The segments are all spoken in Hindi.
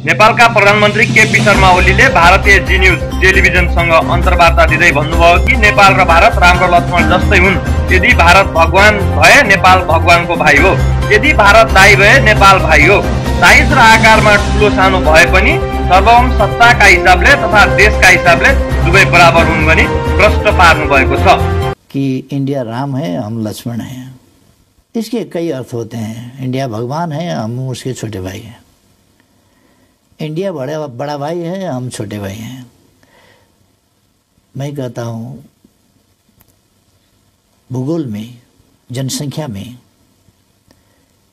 नेपालका प्रधानमन्त्री केपी शर्मा ओलीले भारतीय जी न्यूज टेलिभिजनसँग अन्तर्वार्ता दिँदै भन्नुभयो कि नेपाल र भारत राम र लक्ष्मण जस्तै हुन्। यदि भारत भगवान भए नेपाल भगवानको भाइ हो, यदि भारत दाइ भए नेपाल भाइ हो। साइज र आकारमा ठुलो सानो भए पनि सार्वभौम सत्ताका हिसाबले तथा देशका हिसाबले दुवै बराबर हुन् भनी प्रश्न पार्नु भएको छ कि इंडिया राम है, हम लक्ष्मण हैं। इसके कई अर्थ होते हैं। इंडिया भगवान है, हम उसके छोटे भाई हैं। इंडिया बड़ा भाई है, हम छोटे भाई हैं। मैं कहता हूँ भूगोल में, जनसंख्या में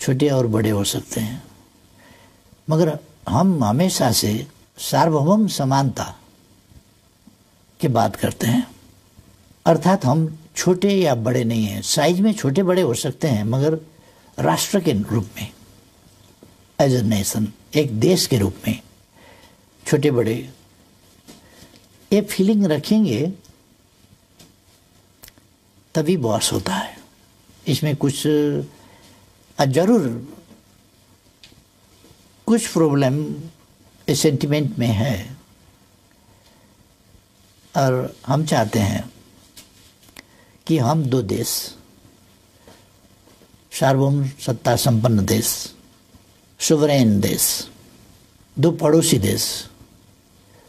छोटे और बड़े हो सकते हैं, मगर हम हमेशा से सार्वभौम समानता की बात करते हैं। अर्थात हम छोटे या बड़े नहीं हैं। साइज में छोटे बड़े हो सकते हैं, मगर राष्ट्र के रूप में, एज ए नेशन, एक देश के रूप में छोटे बड़े ये फीलिंग रखेंगे तभी बॉस होता है। इसमें कुछ जरूर कुछ प्रॉब्लम इस सेंटिमेंट में है, और हम चाहते हैं कि हम दो देश, सार्वभौम सत्ता संपन्न देश, सुवरेन देश, दो पड़ोसी देश,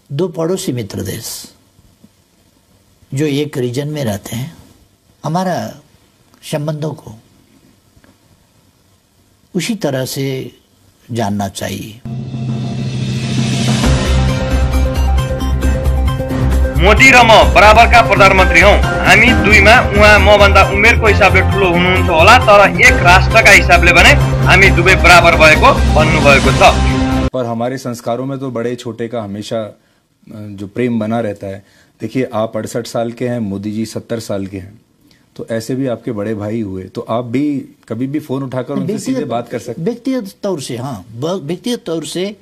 दो पड़ोसी मित्र देश जो एक रीजन में रहते हैं, हमारा संबंधों को उसी तरह से जानना चाहिए। मोदी र म बराबरका प्रधानमन्त्री हौं। हामी दुईमा उहाँ मभन्दा उमेरको हिसाबले ठुलो हुनुहुन्छ होला, तर एक राष्ट्रका हिसाबले भने हामी दुवै बराबर भएको भन्नुभएको छ। पर हमारे संस्कारों में तो बड़े छोटे का हमेशा जो प्रेम बना रहता है। देखिए, आप 68 साल के हैं, मोदी जी 70 साल के हैं, तो ऐसे भी आपके बड़े भाई हुए, तो आप भी कभी भी फोन उठाकर उनसे सीधे बात कर सकते हैं। व्यक्तिगत तौर से, हाँ, व्यक्तिगत तौर से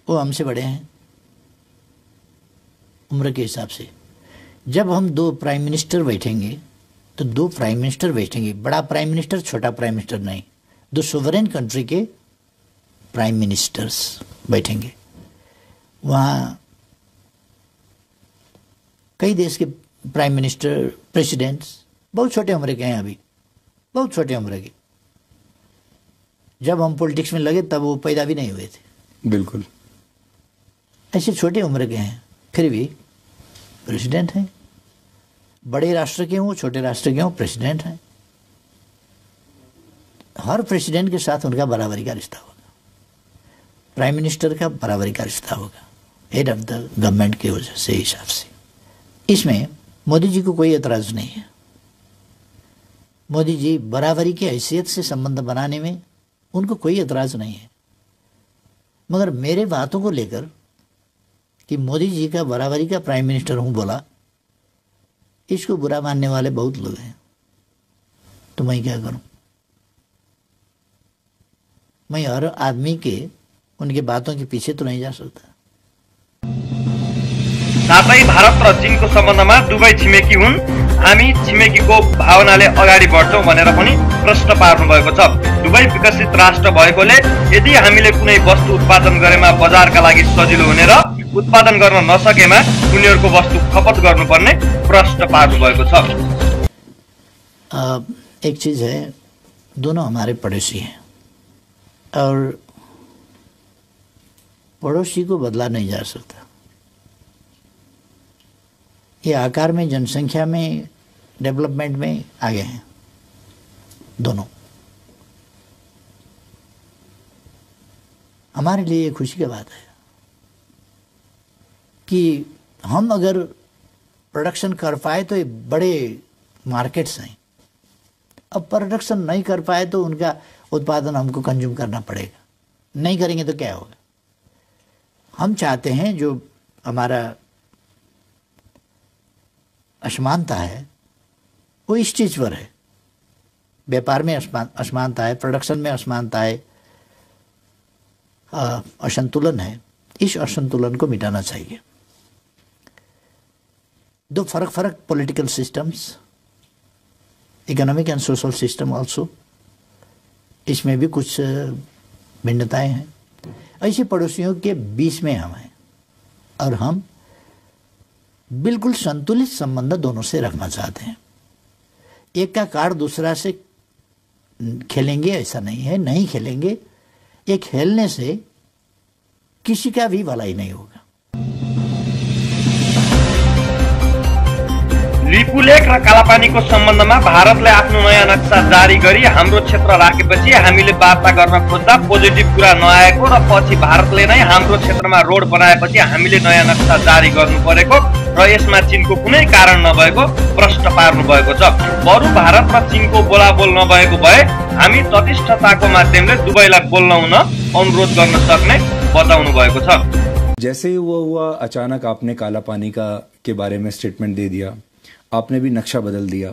वो हमसे बड़े हैं उम्र के हिसाब से। जब हम दो प्राइम मिनिस्टर बैठेंगे तो दो प्राइम मिनिस्टर बैठेंगे, बड़ा प्राइम मिनिस्टर, छोटा प्राइम मिनिस्टर नहीं, दो सोवरेन कंट्री के प्राइम मिनिस्टर्स बैठेंगे। वहाँ कई देश के प्राइम मिनिस्टर, प्रेसिडेंट्स बहुत छोटे उम्र के हैं, अभी बहुत छोटे उम्र के। जब हम पॉलिटिक्स में लगे तब वो पैदा भी नहीं हुए थे। बिल्कुल ऐसे छोटे उम्र के हैं, फिर भी प्रेसिडेंट हैं। बड़े राष्ट्र के हों, छोटे राष्ट्र के हों, प्रेसिडेंट हैं। हर प्रेसिडेंट के साथ उनका बराबरी का रिश्ता होगा, प्राइम मिनिस्टर का बराबरी का रिश्ता होगा, हेड ऑफ द गवर्नमेंट की वजह से, हिसाब से। इसमें मोदी जी को कोई एतराज नहीं है। मोदी जी बराबरी की हैसियत से संबंध बनाने में उनको कोई एतराज नहीं है, मगर मेरे बातों को लेकर कि मोदी जी का बराबरी का प्राइम मिनिस्टर हूं बोला, इसको बुरा मानने वाले बहुत लोग हैं। तो मैं क्या करूं? मैं हर आदमी के उनके बातों के पीछे तो नहीं जा सकता। साथै भारत र चीनको सम्बन्धमा दुवै छिमेकी हुन्, हामी छिमेकीको भावनाले अगाडि बढ्छौं भनेर पनि प्रश्न पार्नु भएको छ। दुवै विकसित राष्ट्र भएकोले यदि हामीले कुनै वस्तु उत्पादन गरेमा बजारका लागि सजिलो हुने र उत्पादन गर्न नसकेमा उनीहरूको वस्तु खपत गर्नुपर्ने प्रश्न पार्नु भएको छ। एक चीज है, दोनों हमारे पड़ोसी हैं और पड़ोसी को बदला नहीं जा सकता। ये आकार में, जनसंख्या में, डेवलपमेंट में आगे हैं दोनों। हमारे लिए ये खुशी की बात है कि हम अगर प्रोडक्शन कर पाए तो ये बड़े मार्केट्स हैं। अब प्रोडक्शन नहीं कर पाए तो उनका उत्पादन हमको कंज्यूम करना पड़ेगा। नहीं करेंगे तो क्या होगा? हम चाहते हैं जो हमारा असमानता है वो इस चीज़ पर है, व्यापार में असमानता है, प्रोडक्शन में असमानता है, असंतुलन है। इस असंतुलन को मिटाना चाहिए। दो फर्क political systems, economic and social system also, इसमें भी कुछ भिन्नताएं हैं। ऐसे पड़ोसियों के बीच में हम हैं और हम बिल्कुल संतुलित संबंध दोनों से रखना चाहते हैं। एक का कार्ड दूसरा से खेलेंगे ऐसा नहीं है, नहीं खेलेंगे। ये खेलने से किसी का भी भलाई नहीं होगा। लिपुलेख र कालापानीको सम्बन्धमा भारतले आफ्नो नयाँ नक्सा जारी गरी हाम्रो क्षेत्र राखेपछि हामीले वार्ता गर्न खोज्दा पोजिटिभ कुरा नआएको र पछि भारतले नै हाम्रो क्षेत्रमा रोड बनाएपछि हामीले नयाँ नक्सा जारी गर्नु परेको र यसमा चीनको कुनै कारण नभएको प्रश्न पार्नु भएको छ। बरु भारत र चीनको बोलाबोल नभएको भए हामी तटस्थताको माध्यमले दुवैलाई बोल्न हुन अनुरोध गर्न सक्ने बताउनु भएको छ। जैसे ही वो हुआ अचानक आपने काला पानी के बारे में स्टेटमेंट दे दिया, आपने भी नक्शा बदल दिया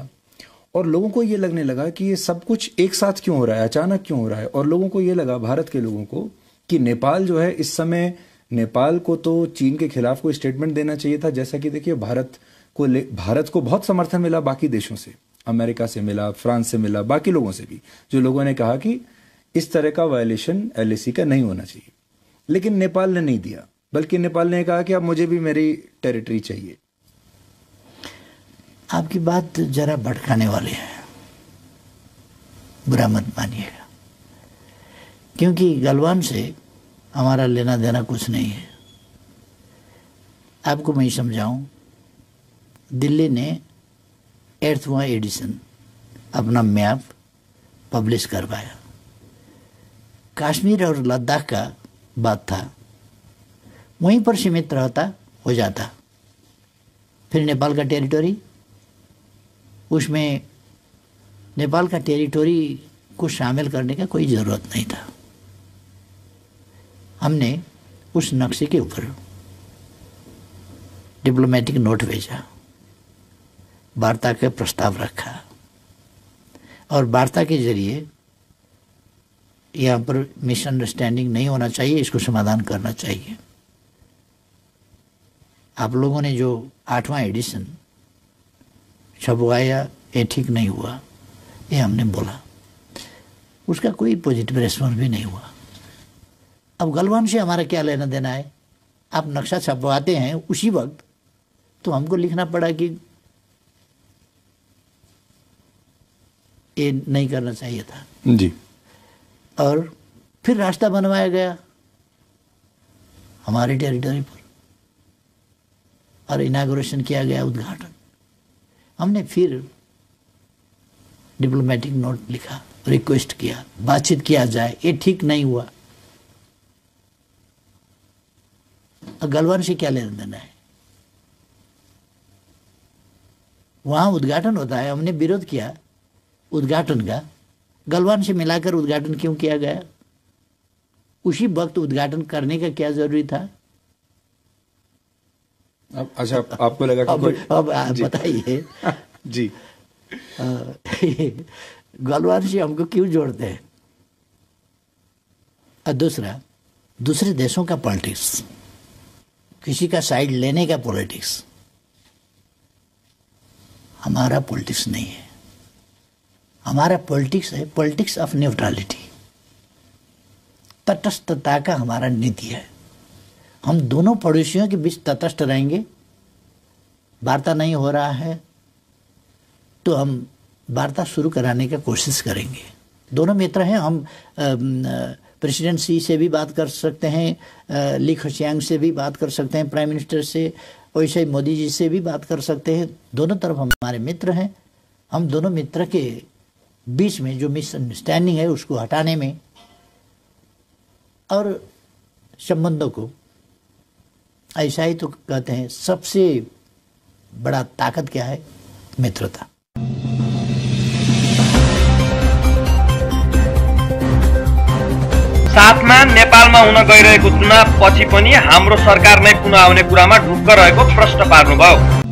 और लोगों को ये लगने लगा कि ये सब कुछ एक साथ क्यों हो रहा है, अचानक क्यों हो रहा है। और लोगों को ये लगा, भारत के लोगों को, कि नेपाल जो है इस समय, नेपाल को तो चीन के खिलाफ कोई स्टेटमेंट देना चाहिए था। जैसा कि देखिए भारत को बहुत समर्थन मिला बाकी देशों से, अमेरिका से मिला, फ्रांस से मिला, बाकी लोगों से भी, जो लोगों ने कहा कि इस तरह का वायलेशन LAC का नहीं होना चाहिए। लेकिन नेपाल ने नहीं दिया, बल्कि नेपाल ने कहा कि अब मुझे भी मेरी टेरिटरी चाहिए। आपकी बात जरा भटकाने वाली है, बुरा मत मानिएगा, क्योंकि गलवान से हमारा लेना देना कुछ नहीं है। आपको मैं समझाऊं, दिल्ली ने 8वां एडिशन अपना मैप पब्लिश करवाया। कश्मीर और लद्दाख का बात था, वहीं पर सीमित रहता हो जाता। फिर नेपाल का टेरिटरी, उसमें नेपाल का टेरिटरी को शामिल करने का कोई ज़रूरत नहीं था। हमने उस नक्शे के ऊपर डिप्लोमेटिक नोट भेजा, वार्ता का प्रस्ताव रखा और वार्ता के जरिए यहाँ पर मिसअंडरस्टैंडिंग नहीं होना चाहिए, इसको समाधान करना चाहिए। आप लोगों ने जो 8वां एडिशन छपवाया, ये ठीक नहीं हुआ, ये हमने बोला, उसका कोई पॉजिटिव रेस्पॉन्स भी नहीं हुआ। अब गलवान से हमारा क्या लेना देना है? आप नक्शा छपवाते हैं उसी वक्त, तो हमको लिखना पड़ा कि ये नहीं करना चाहिए था जी। और फिर रास्ता बनवाया गया हमारे टेरिटरी पर और इनागुरेशन किया गया, उद्घाटन। हमने फिर डिप्लोमेटिक नोट लिखा, रिक्वेस्ट किया, बातचीत किया जाए, ये ठीक नहीं हुआ। गलवान से क्या लेना देना है? वहां उद्घाटन होता है, हमने विरोध किया उद्घाटन का, गलवान से मिलाकर उद्घाटन क्यों किया गया? उसी वक्त उद्घाटन करने का क्या जरूरी था? अच्छा, आपको लगा कि अब बताइए जी। गलवान से हमको क्यों जोड़ते हैं? और दूसरा, दूसरे देशों का पॉलिटिक्स, किसी का साइड लेने का पॉलिटिक्स, हमारा पॉलिटिक्स नहीं है। हमारा पॉलिटिक्स है पॉलिटिक्स ऑफ न्यूट्रलिटी, तटस्थता का हमारा नीति है। हम दोनों पड़ोसियों के बीच तटस्थ रहेंगे। वार्ता नहीं हो रहा है तो हम वार्ता शुरू कराने का कोशिश करेंगे। दोनों मित्र हैं, हम प्रेसिडेंट शी से भी बात कर सकते हैं, ली खशियांग से भी बात कर सकते हैं, प्राइम मिनिस्टर से, वैसे ही मोदी जी से भी बात कर सकते हैं। दोनों तरफ हमारे मित्र हैं। हम दोनों मित्र के बीच में जो मिसअंडरस्टैंडिंग है उसको हटाने में और संबंधों को, ऐसा ही तो कहते हैं सबसे बड़ा ताकत क्या है? मित्रता। साथमा नेपालमा हुन गइरहेको चुनाव पछि पनि हाम्रो सरकार नै पुनः आउने कुरामा ढुक्क रहेको प्रश्न पार्नुभयो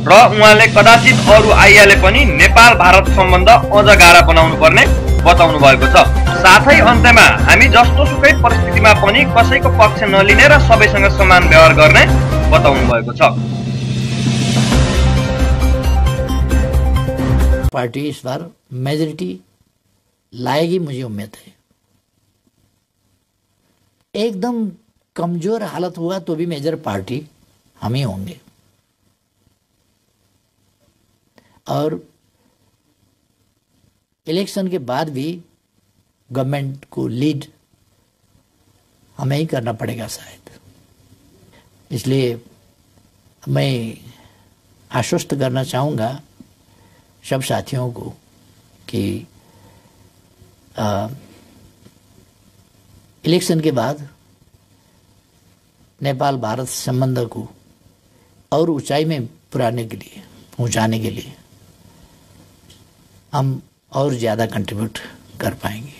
र उहाँले कदाचित अरू आइयाले पनि नेपाल भारत सम्बन्ध अझ गाढा बनाउनु पर्ने बताउनु भएको छ। साथै अन्त्यमा हामी जस्तोसुकै परिस्थितिमा पनि कसैको पक्ष नलिने र सबैसँग समान व्यवहार गर्ने बताउनु भएको छ। पार्टी इस बार मेजोरिटी लाएगी, मुझे उम्मीद है। एकदम कमजोर हालत हुआ तो भी मेजर पार्टी हम ही होंगे। और इलेक्शन के बाद भी गवर्नमेंट को लीड हमें ही करना पड़ेगा शायद। इसलिए मैं आश्वस्त करना चाहूँगा सब साथियों को कि इलेक्शन के बाद नेपाल भारत संबंध को और ऊंचाई में पहुंचाने के लिए हम और ज़्यादा कंट्रीब्यूट कर पाएंगे।